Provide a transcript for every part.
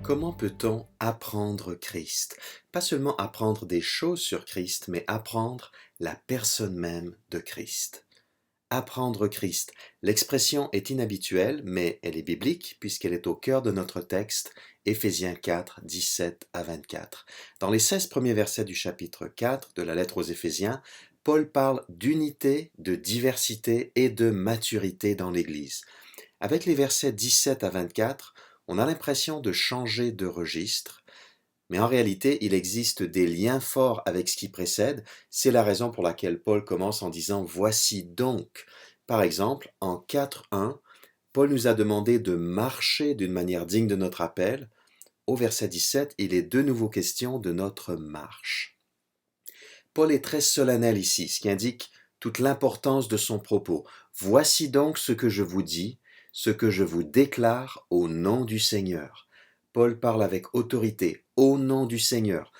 Comment peut-on apprendre Christ? Pas seulement apprendre des choses sur Christ, mais apprendre la personne même de Christ. Apprendre Christ. L'expression est inhabituelle, mais elle est biblique puisqu'elle est au cœur de notre texte, Éphésiens 4, 17 à 24. Dans les 16 premiers versets du chapitre 4 de la lettre aux Éphésiens, Paul parle d'unité, de diversité et de maturité dans l'Église. Avec les versets 17 à 24, on a l'impression de changer de registre, mais en réalité, il existe des liens forts avec ce qui précède. C'est la raison pour laquelle Paul commence en disant « Voici donc ». Par exemple, en 4.1, Paul nous a demandé de marcher d'une manière digne de notre appel. Au verset 17, il est de nouveau question de notre marche. Paul est très solennel ici, ce qui indique toute l'importance de son propos. « Voici donc ce que je vous dis, ce que je vous déclare au nom du Seigneur. » Paul parle avec autorité, au nom du Seigneur.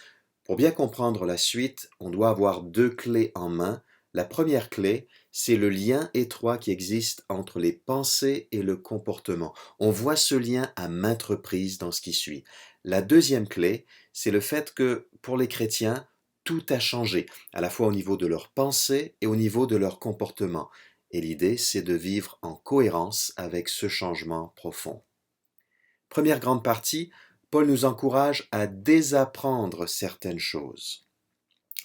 Pour bien comprendre la suite, on doit avoir deux clés en main. La première clé, c'est le lien étroit qui existe entre les pensées et le comportement. On voit ce lien à maintes reprises dans ce qui suit. La deuxième clé, c'est le fait que pour les chrétiens, tout a changé, à la fois au niveau de leurs pensées et au niveau de leur comportement. Et l'idée, c'est de vivre en cohérence avec ce changement profond. Première grande partie, Paul nous encourage à désapprendre certaines choses.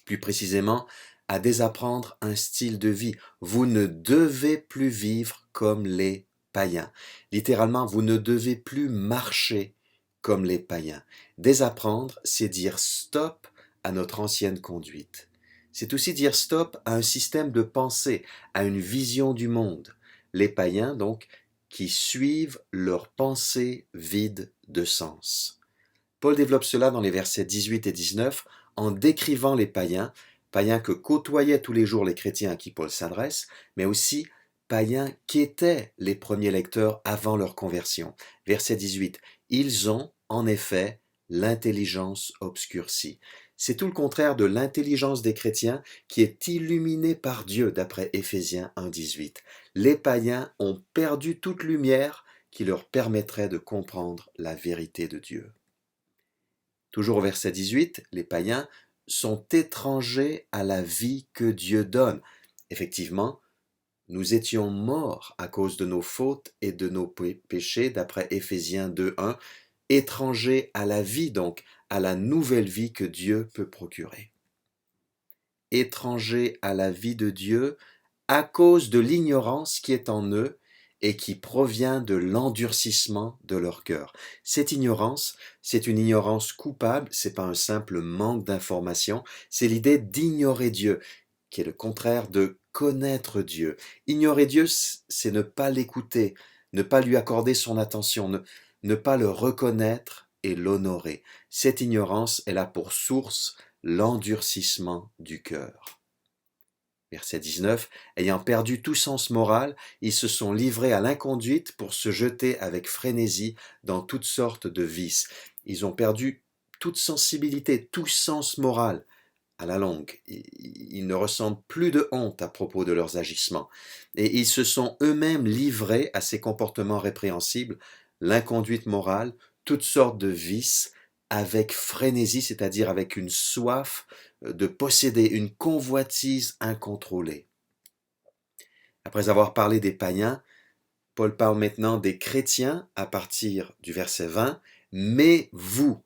Plus précisément, à désapprendre un style de vie. Vous ne devez plus vivre comme les païens. Littéralement, vous ne devez plus marcher comme les païens. Désapprendre, c'est dire stop à notre ancienne conduite. C'est aussi dire stop à un système de pensée, à une vision du monde. Les païens, donc, qui suivent leurs pensées vides de sens. Paul développe cela dans les versets 18 et 19 en décrivant les païens, païens que côtoyaient tous les jours les chrétiens à qui Paul s'adresse, mais aussi païens qu'étaient les premiers lecteurs avant leur conversion. Verset 18, ils ont en effet l'intelligence obscurcie. C'est tout le contraire de l'intelligence des chrétiens qui est illuminée par Dieu d'après Éphésiens 1.18. Les païens ont perdu toute lumière qui leur permettrait de comprendre la vérité de Dieu. Toujours au verset 18, les païens sont étrangers à la vie que Dieu donne. Effectivement, nous étions morts à cause de nos fautes et de nos péchés, d'après Éphésiens 2.1, étrangers à la vie donc, à la nouvelle vie que Dieu peut procurer. Étrangers à la vie de Dieu à cause de l'ignorance qui est en eux et qui provient de l'endurcissement de leur cœur. Cette ignorance, c'est une ignorance coupable, c'est pas un simple manque d'information, c'est l'idée d'ignorer Dieu, qui est le contraire de connaître Dieu. Ignorer Dieu, c'est ne pas l'écouter, ne pas lui accorder son attention, ne pas le reconnaître et l'honorer. Cette ignorance, elle a pour source l'endurcissement du cœur. Verset 19, ayant perdu tout sens moral, ils se sont livrés à l'inconduite pour se jeter avec frénésie dans toutes sortes de vices. Ils ont perdu toute sensibilité, tout sens moral. À la longue, ils ne ressentent plus de honte à propos de leurs agissements. Et ils se sont eux-mêmes livrés à ces comportements répréhensibles, l'inconduite morale, toutes sortes de vices, avec frénésie, c'est-à-dire avec une soif de posséder, une convoitise incontrôlée. Après avoir parlé des païens, Paul parle maintenant des chrétiens à partir du verset 20, « Mais vous »,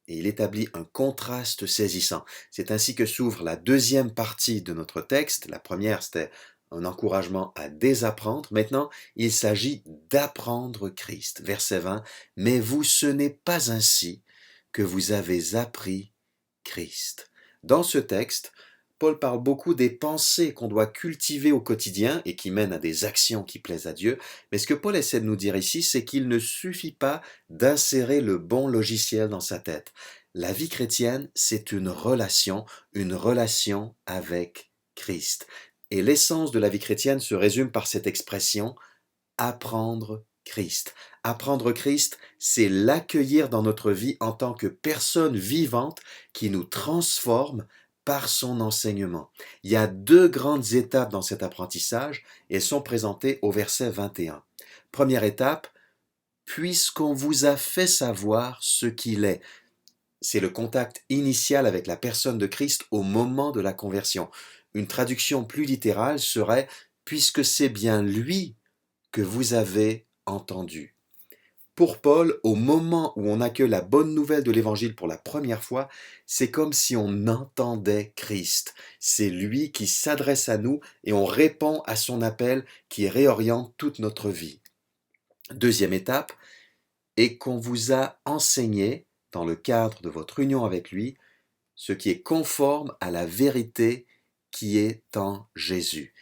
et il établit un contraste saisissant. C'est ainsi que s'ouvre la deuxième partie de notre texte. La première, c'était un encouragement à désapprendre. Maintenant, il s'agit d'apprendre Christ. Verset 20, « Mais vous, ce n'est pas ainsi que vous avez appris Christ. » Dans ce texte, Paul parle beaucoup des pensées qu'on doit cultiver au quotidien et qui mènent à des actions qui plaisent à Dieu. Mais ce que Paul essaie de nous dire ici, c'est qu'il ne suffit pas d'insérer le bon logiciel dans sa tête. La vie chrétienne, c'est une relation avec Christ. Et l'essence de la vie chrétienne se résume par cette expression « apprendre Christ ». Apprendre Christ, c'est l'accueillir dans notre vie en tant que personne vivante qui nous transforme par son enseignement. Il y a deux grandes étapes dans cet apprentissage et elles sont présentées au verset 21. Première étape, puisqu'on vous a fait savoir ce qu'il est. C'est le contact initial avec la personne de Christ au moment de la conversion. Une traduction plus littérale serait « puisque c'est bien lui que vous avez entendu ». Pour Paul, au moment où on accueille la bonne nouvelle de l'Évangile pour la première fois, c'est comme si on entendait Christ. C'est lui qui s'adresse à nous et on répond à son appel qui réoriente toute notre vie. Deuxième étape, et qu'on vous a enseigné, dans le cadre de votre union avec lui, ce qui est conforme à la vérité qui est en Jésus.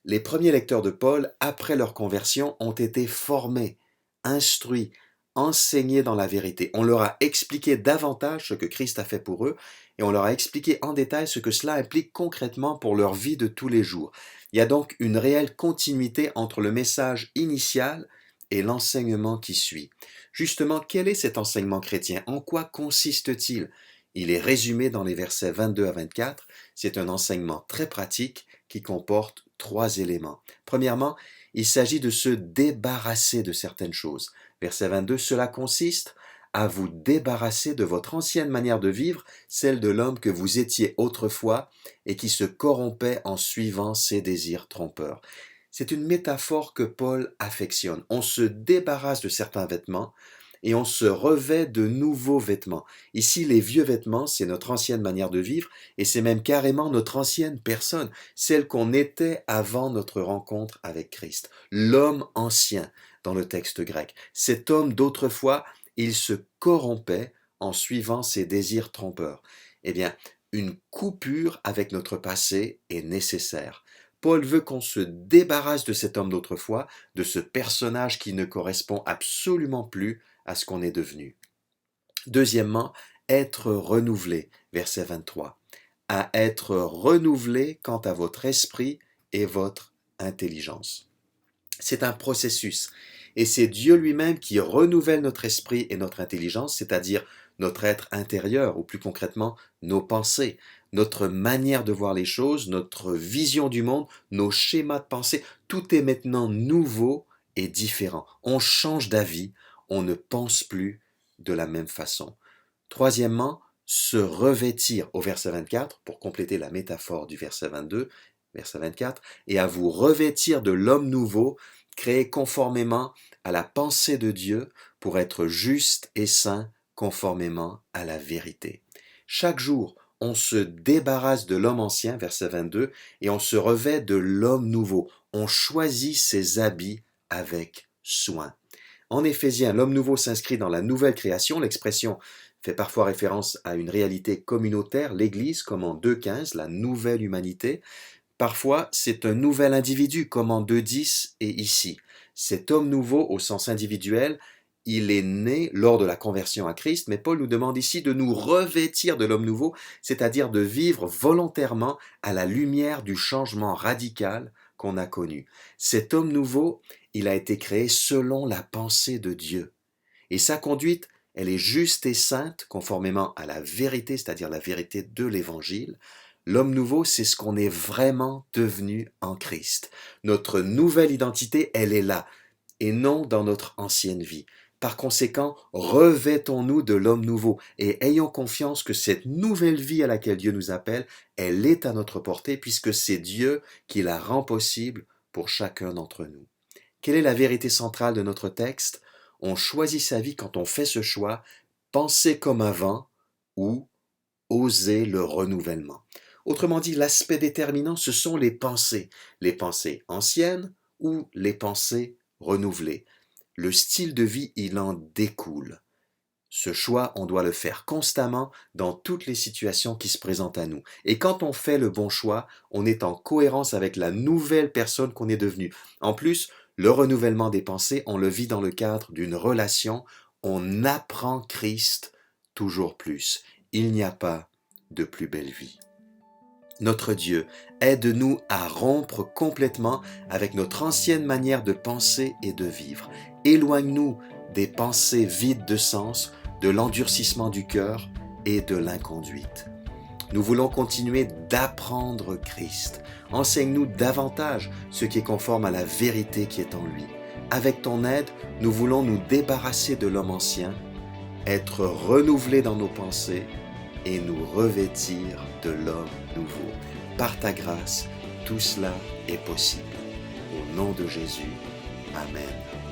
Les premiers lecteurs de Paul, après leur conversion, ont été formés, instruits, enseignés dans la vérité. On leur a expliqué davantage ce que Christ a fait pour eux et on leur a expliqué en détail ce que cela implique concrètement pour leur vie de tous les jours. Il y a donc une réelle continuité entre le message initial et l'enseignement qui suit. Justement, quel est cet enseignement chrétien? En quoi consiste-t-il? Il est résumé dans les versets 22 à 24. C'est un enseignement très pratique qui comporte 3 éléments. Premièrement, il s'agit de se débarrasser de certaines choses. Verset 22, cela consiste à vous débarrasser de votre ancienne manière de vivre, celle de l'homme que vous étiez autrefois et qui se corrompait en suivant ses désirs trompeurs. C'est une métaphore que Paul affectionne. On se débarrasse de certains vêtements et on se revêt de nouveaux vêtements. Ici, les vieux vêtements, c'est notre ancienne manière de vivre et c'est même carrément notre ancienne personne, celle qu'on était avant notre rencontre avec Christ. L'homme ancien dans le texte grec. Cet homme d'autrefois, il se corrompait en suivant ses désirs trompeurs. Eh bien, une coupure avec notre passé est nécessaire. Paul veut qu'on se débarrasse de cet homme d'autrefois, de ce personnage qui ne correspond absolument plus à ce qu'on est devenu. Deuxièmement, être renouvelé, verset 23. À être renouvelé quant à votre esprit et votre intelligence. C'est un processus et c'est Dieu lui-même qui renouvelle notre esprit et notre intelligence, c'est-à-dire notre être intérieur, ou plus concrètement nos pensées, notre manière de voir les choses, notre vision du monde, nos schémas de pensée. Tout est maintenant nouveau et différent. On change d'avis, on ne pense plus de la même façon. Troisièmement, se revêtir au verset 24, pour compléter la métaphore du verset 22, verset 24, et à vous revêtir de l'homme nouveau, créé conformément à la pensée de Dieu pour être juste et saint conformément à la vérité. Chaque jour, on se débarrasse de l'homme ancien, verset 22, et on se revêt de l'homme nouveau. On choisit ses habits avec soin. En Éphésiens, l'homme nouveau s'inscrit dans la nouvelle création. L'expression fait parfois référence à une réalité communautaire, l'Église, comme en 2.15, la nouvelle humanité. Parfois, c'est un nouvel individu, comme en 2.10 et ici. Cet homme nouveau, au sens individuel, il est né lors de la conversion à Christ, mais Paul nous demande ici de nous revêtir de l'homme nouveau, c'est-à-dire de vivre volontairement à la lumière du changement radical qu'on a connu. Cet homme nouveau, il a été créé selon la pensée de Dieu. Et sa conduite, elle est juste et sainte, conformément à la vérité, c'est-à-dire la vérité de l'Évangile. L'homme nouveau, c'est ce qu'on est vraiment devenu en Christ. Notre nouvelle identité, elle est là, et non dans notre ancienne vie. Par conséquent, revêtons-nous de l'homme nouveau et ayons confiance que cette nouvelle vie à laquelle Dieu nous appelle, elle est à notre portée puisque c'est Dieu qui la rend possible pour chacun d'entre nous. Quelle est la vérité centrale de notre texte? On choisit sa vie quand on fait ce choix, penser comme avant ou oser le renouvellement. Autrement dit, l'aspect déterminant, ce sont les pensées anciennes ou les pensées renouvelées. Le style de vie, il en découle. Ce choix, on doit le faire constamment dans toutes les situations qui se présentent à nous. Et quand on fait le bon choix, on est en cohérence avec la nouvelle personne qu'on est devenue. En plus, le renouvellement des pensées, on le vit dans le cadre d'une relation. On apprend Christ toujours plus. Il n'y a pas de plus belle vie. Notre Dieu, aide-nous à rompre complètement avec notre ancienne manière de penser et de vivre. Éloigne-nous des pensées vides de sens, de l'endurcissement du cœur et de l'inconduite. Nous voulons continuer d'apprendre Christ. Enseigne-nous davantage ce qui est conforme à la vérité qui est en lui. Avec ton aide, nous voulons nous débarrasser de l'homme ancien, être renouvelés dans nos pensées et nous revêtir de l'homme nouveau. Par ta grâce, tout cela est possible. Au nom de Jésus, Amen.